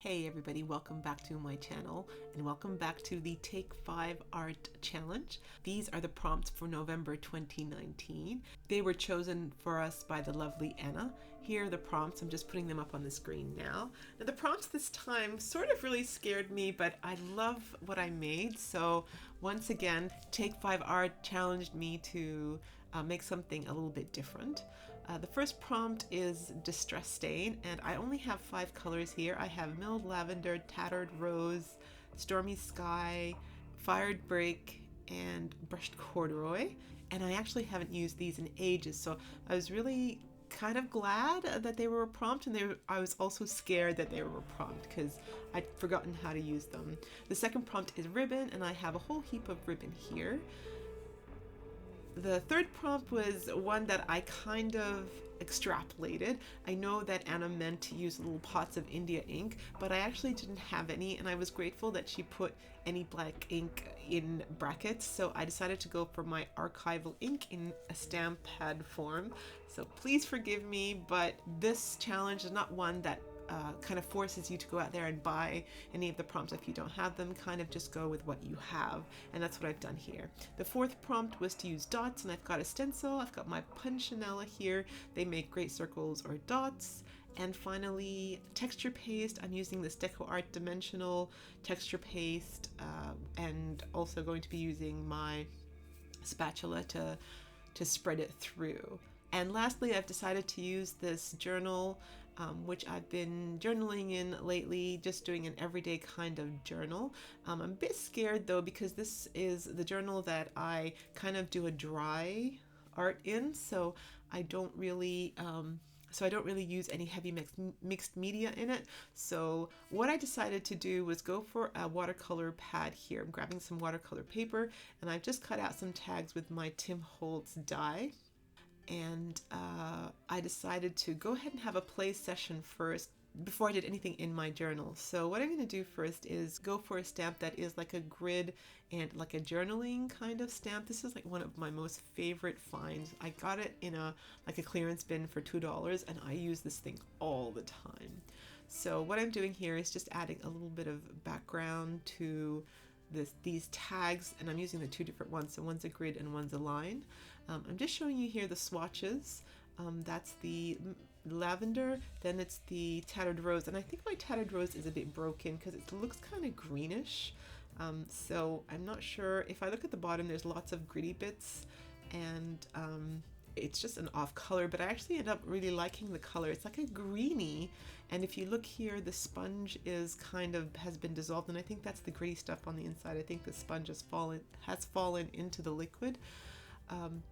Hey everybody, welcome back to my channel and welcome back to the Take 5 Art Challenge. These are the prompts for November 2019. They were chosen for us by the lovely Anna. Here are the prompts. I'm just putting them up on the screen now. Now the prompts this time sort of really scared me, but I love what I made. So once again, Take 5 Art challenged me to make something a little bit different. The first prompt is distress stain, and I only have 5 colors here. I have milled lavender, tattered rose, stormy sky, fired brick, and brushed corduroy. And I actually haven't used these in ages, so I was really kind of glad that they were a prompt, and I was also scared that they were a prompt because I'd forgotten how to use them. The second prompt is ribbon, and I have a whole heap of ribbon here. The third prompt was one that I kind of extrapolated. I know that Anna meant to use little pots of India ink, but I actually didn't have any, and I was grateful that she put any black ink in brackets, so I decided to go for my archival ink in a stamp pad form. So please forgive me, but this challenge is not one that kind of forces you to go out there and buy any of the prompts if you don't have them. Kind of just go with what you have, and that's what I've done here. The fourth prompt was to use dots, and I've got a stencil. I've got my punchinella here. They make great circles or dots. And finally, texture paste. I'm using this Deco Art dimensional texture paste, and also going to be using my spatula to spread it through. And lastly, I've decided to use this journal, which I've been journaling in lately, just doing an everyday kind of journal. I'm a bit scared though, because this is the journal that I kind of do a dry art in, so I don't really use any heavy mixed media in it. So what I decided to do was go for a watercolor pad here. I'm grabbing some watercolor paper, and I've just cut out some tags with my Tim Holtz die. And I decided to go ahead and have a play session first before I did anything in my journal. So what I'm going to do first is go for a stamp that is like a grid and like a journaling kind of stamp. This is like one of my most favorite finds. I got it in a clearance bin for $2, and I use this thing all the time. So what I'm doing here is just adding a little bit of background to these tags, and I'm using the 2 different ones, so one's a grid and one's a line. I'm just showing you here the swatches. That's the lavender, then it's the tattered rose, and I think my tattered rose is a bit broken because it looks kind of greenish, so I'm not sure. If I look at the bottom, there's lots of gritty bits, and it's just an off color, but I actually end up really liking the color. It's like a greeny, and if you look here, the sponge is has been dissolved, and I think that's the gritty stuff on the inside. I think the sponge has fallen into the liquid.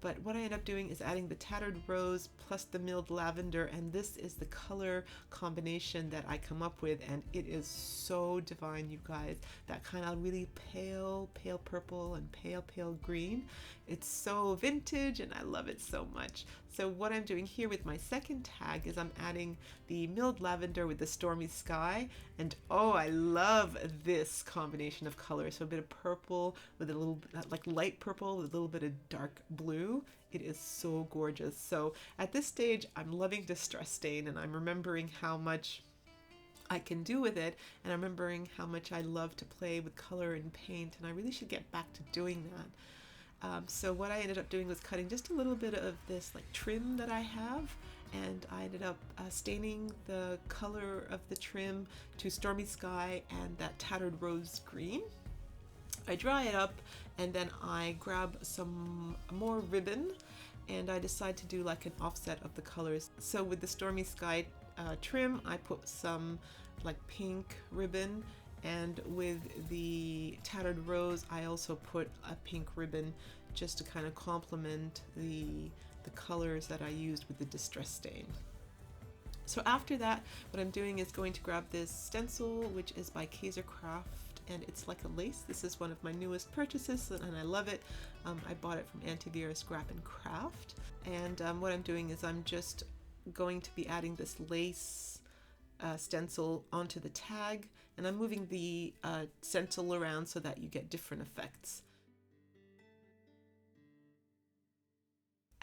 But what I end up doing is adding the tattered rose plus the milled lavender, and this is the color combination that I come up with, and it is so divine, you guys. That kind of really pale purple and pale green. It's so vintage, and I love it so much. So what I'm doing here with my second tag is I'm adding the milled lavender with the stormy sky, and oh, I love this combination of colors. So a bit of purple with a little like light purple with a little bit of dark blue. It is so gorgeous. So at this stage, I'm loving distress stain, and I'm remembering how much I can do with it, and I'm remembering how much I love to play with color and paint, and I really should get back to doing that. So what I ended up doing was cutting just a little bit of this like trim that I have, and I ended up staining the color of the trim to stormy sky and that tattered rose green. I dry it up, and then I grab some more ribbon, and I decide to do like an offset of the colors. So with the stormy sky trim, I put some like pink ribbon, and with the tattered rose, I also put a pink ribbon just to kind of complement the colors that I used with the distress stain. So after that, what I'm doing is going to grab this stencil, which is by Craft, and it's like a lace. This is one of my newest purchases, and I love it. I bought it from Antivera Scrap and Craft, and what I'm doing is I'm just going to be adding this lace stencil onto the tag, and I'm moving the stencil around so that you get different effects.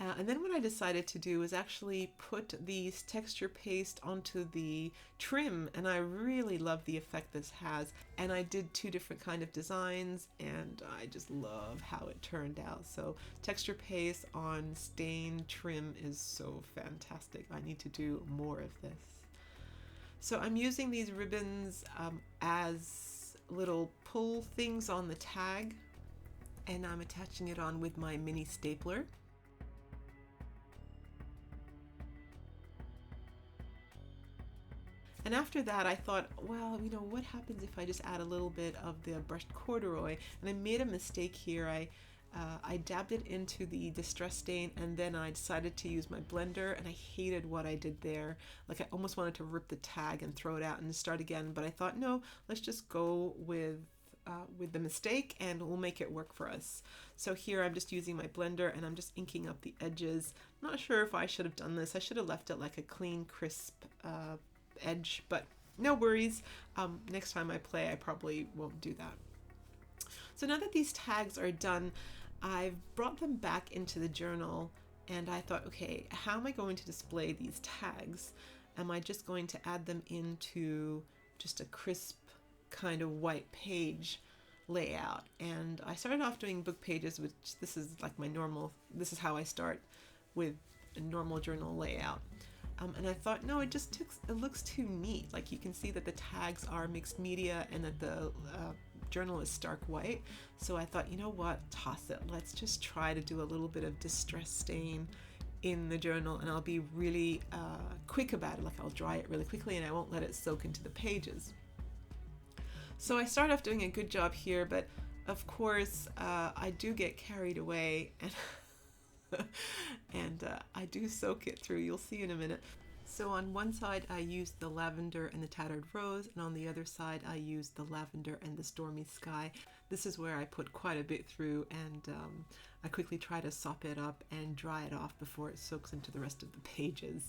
And then what I decided to do is actually put these texture paste onto the trim, and I really love the effect this has. And I did two different kind of designs, and I just love how it turned out. So texture paste on stained trim is so fantastic. I need to do more of this. So I'm using these ribbons as little pull things on the tag, and I'm attaching it on with my mini stapler. And after that, I thought, well, you know, what happens if I just add a little bit of the brushed corduroy? And I made a mistake here. I dabbed it into the distress stain, and then I decided to use my blender, and I hated what I did there. Like, I almost wanted to rip the tag and throw it out and start again, but I thought, no, let's just go with the mistake, and we'll make it work for us. So here I'm just using my blender, and I'm just inking up the edges. I'm not sure if I should have done this. I should have left it like a clean, crisp edge, but no worries. Next time I play, I probably won't do that. So now that these tags are done, I've brought them back into the journal, and I thought, okay, how am I going to display these tags? Am I just going to add them into just a crisp kind of white page layout? And I started off doing book pages, which this is like my normal, this is how I start with a normal journal layout. And I thought, no, it looks too neat. Like, you can see that the tags are mixed media and that the journal is stark white. So I thought, you know what, toss it. Let's just try to do a little bit of distress stain in the journal, and I'll be really quick about it. Like, I'll dry it really quickly and I won't let it soak into the pages. So I started off doing a good job here, but of course I do get carried away, and and I do soak it through. You'll see in a minute. So on one side I used the lavender and the tattered rose, and on the other side I used the lavender and the stormy sky. This is where I put quite a bit through, and I quickly try to sop it up and dry it off before it soaks into the rest of the pages.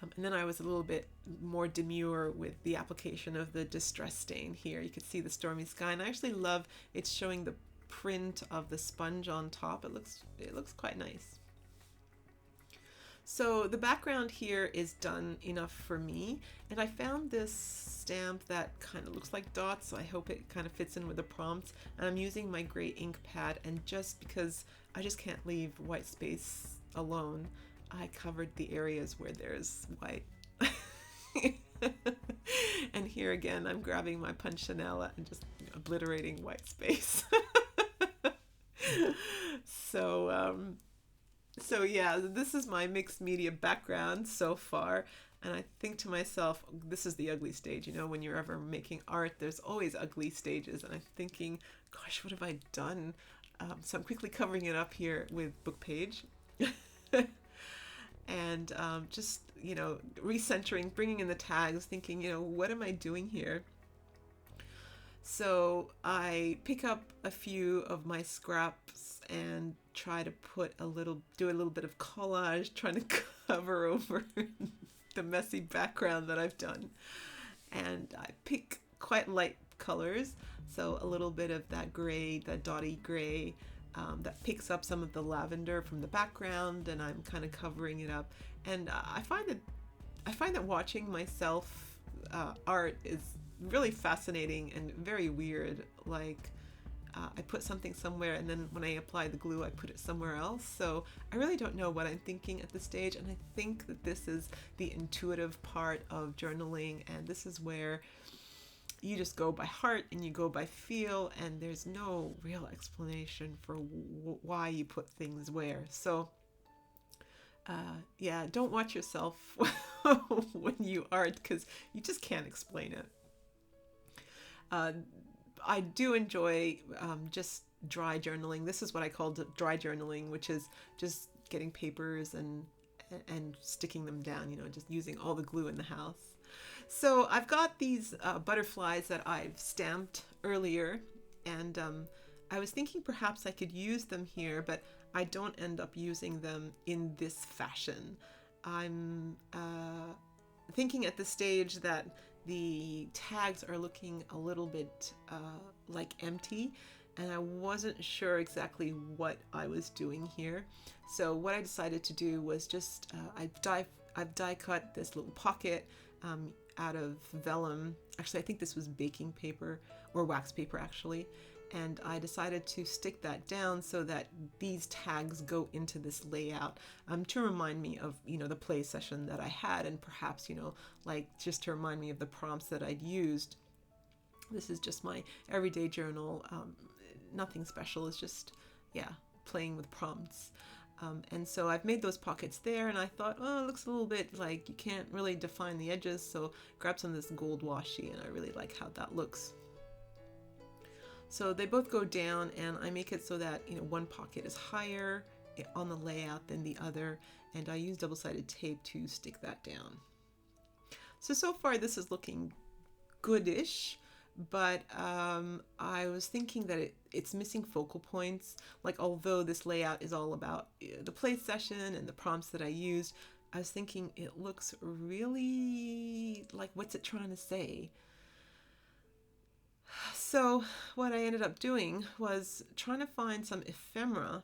And then I was a little bit more demure with the application of the distress stain here. You can see the stormy sky, and I actually love it's showing the print of the sponge on top. It looks quite nice. So the background here is done enough for me, and I found this stamp that kind of looks like dots, so I hope it kind of fits in with the prompts. And I'm using my gray ink pad, and just because I just can't leave white space alone, I covered the areas where there's white. And here again, I'm grabbing my punchinella and just obliterating white space. So yeah, this is my mixed media background so far, and I think to myself, this is the ugly stage. You know, when you're ever making art, there's always ugly stages, and I'm thinking, gosh, what have I done? So I'm quickly covering it up here with book page. And just, you know, recentering, bringing in the tags, thinking, you know, what am I doing here? So I pick up a few of my scraps and try to do a little bit of collage, trying to cover over the messy background that I've done. And I pick quite light colors, so a little bit of that gray, that dotty gray, that picks up some of the lavender from the background, and I'm kind of covering it up. And I find that watching myself art is really fascinating and very weird. Like, I put something somewhere, and then when I apply the glue, I put it somewhere else. So I really don't know what I'm thinking at this stage, and I think that this is the intuitive part of journaling, and this is where you just go by heart and you go by feel, and there's no real explanation for why you put things where. So yeah, don't watch yourself when you art, because you just can't explain it. I do enjoy just dry journaling. This is what I call dry journaling, which is just getting papers and sticking them down, you know, just using all the glue in the house. So I've got these butterflies that I've stamped earlier, and I was thinking perhaps I could use them here, but I don't end up using them in this fashion. I'm thinking at this stage that the tags are looking a little bit like empty, and I wasn't sure exactly what I was doing here. So what I decided to do was just, I've die cut this little pocket out of vellum. Actually, I think this was baking paper or wax paper actually. And I decided to stick that down so that these tags go into this layout to remind me of, the play session that I had, and perhaps, like just to remind me of the prompts that I'd used. This is just my everyday journal, nothing special. It's just, yeah, playing with prompts. And so I've made those pockets there, and I thought, oh, it looks a little bit like you can't really define the edges, so grab some of this gold washi, and I really like how that looks. So they both go down, and I make it so that one pocket is higher on the layout than the other, and I use double-sided tape to stick that down. So far this is looking goodish, but I was thinking that it's missing focal points. Like, although this layout is all about the play session and the prompts that I used, I was thinking it looks really like, what's it trying to say? So what I ended up doing was trying to find some ephemera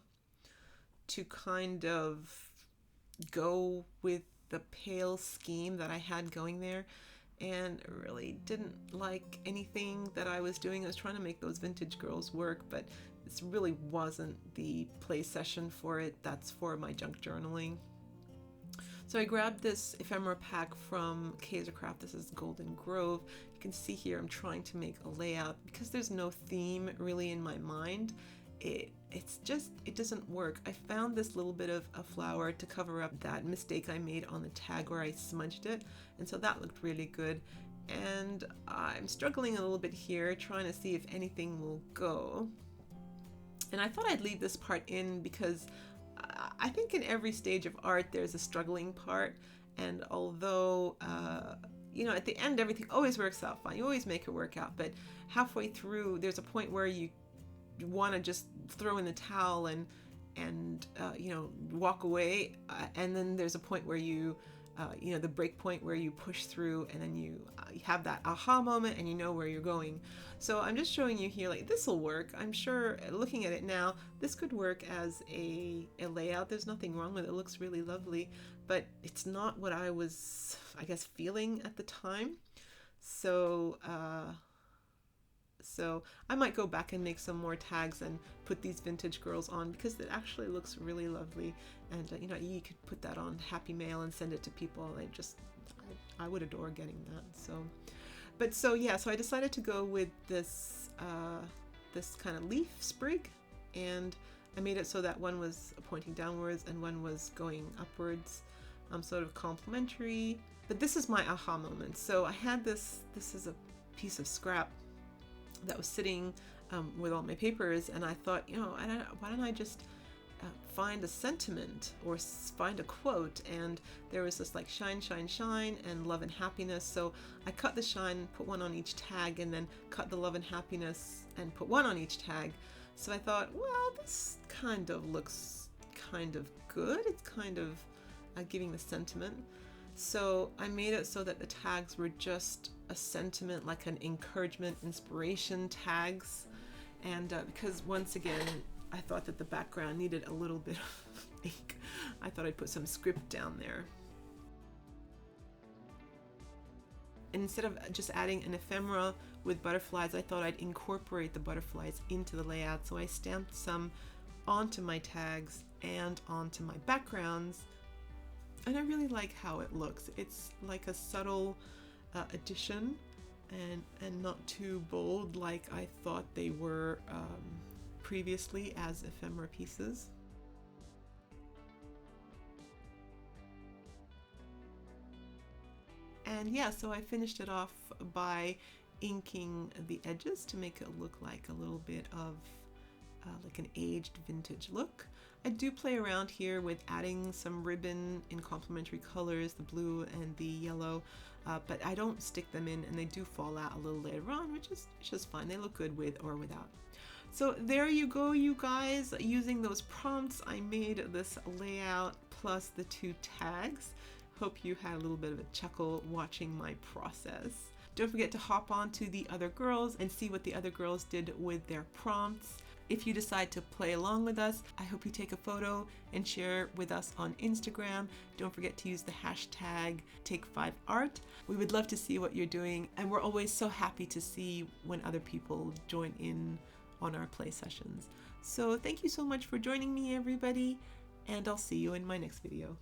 to kind of go with the pale scheme that I had going there, and really didn't like anything that I was doing. I was trying to make those vintage girls work, but this really wasn't the play session for it. That's for my junk journaling. So I grabbed this ephemera pack from Kaisercraft. This is Golden Grove. You can see here I'm trying to make a layout because there's no theme really in my mind. It doesn't work. I found this little bit of a flower to cover up that mistake I made on the tag where I smudged it, and so that looked really good. And I'm struggling a little bit here, trying to see if anything will go. And I thought I'd leave this part in because I think in every stage of art there's a struggling part, and although at the end everything always works out fine, you always make it work out, but halfway through there's a point where you want to just throw in the towel and walk away, and then there's a point where you the break point where you push through, and then you have that aha moment and you know where you're going. So I'm just showing you here, like, this will work. I'm sure looking at it now, this could work as a layout. There's nothing wrong with it. It looks really lovely, but it's not what I was, I guess, feeling at the time. So I might go back and make some more tags and put these vintage girls on because it actually looks really lovely. And you could put that on Happy Mail and send it to people. I would adore getting that. So I decided to go with this this kind of leaf sprig, and I made it so that one was pointing downwards and one was going upwards, sort of complementary. But this is my aha moment. So I had this is a piece of scrap that was sitting with all my papers, and I thought, why don't I just find a sentiment or find a quote? And there was this like shine, shine, shine, and love and happiness. So I cut the shine, put one on each tag, and then cut the love and happiness and put one on each tag. So I thought, well, this kind of looks kind of good. It's kind of giving the sentiment. So I made it so that the tags were just a sentiment, like an encouragement, inspiration tags. And because once again, I thought that the background needed a little bit of ink, I thought I'd put some script down there. And instead of just adding an ephemera with butterflies, I thought I'd incorporate the butterflies into the layout. So I stamped some onto my tags and onto my backgrounds. And I really like how it looks. It's like a subtle addition and not too bold like I thought they were previously as ephemera pieces. And yeah, so I finished it off by inking the edges to make it look like a little bit of like an aged vintage look. I do play around here with adding some ribbon in complementary colors, the blue and the yellow, but I don't stick them in, and they do fall out a little later on, which is just fine. They look good with or without. So there you go, you guys. Using those prompts, I made this layout plus the two tags. Hope you had a little bit of a chuckle watching my process. Don't forget to hop on to the other girls and see what the other girls did with their prompts. If you decide to play along with us, I hope you take a photo and share with us on Instagram. Don't forget to use the hashtag Take5Art. We would love to see what you're doing, and we're always so happy to see when other people join in on our play sessions. So thank you so much for joining me, everybody, and I'll see you in my next video.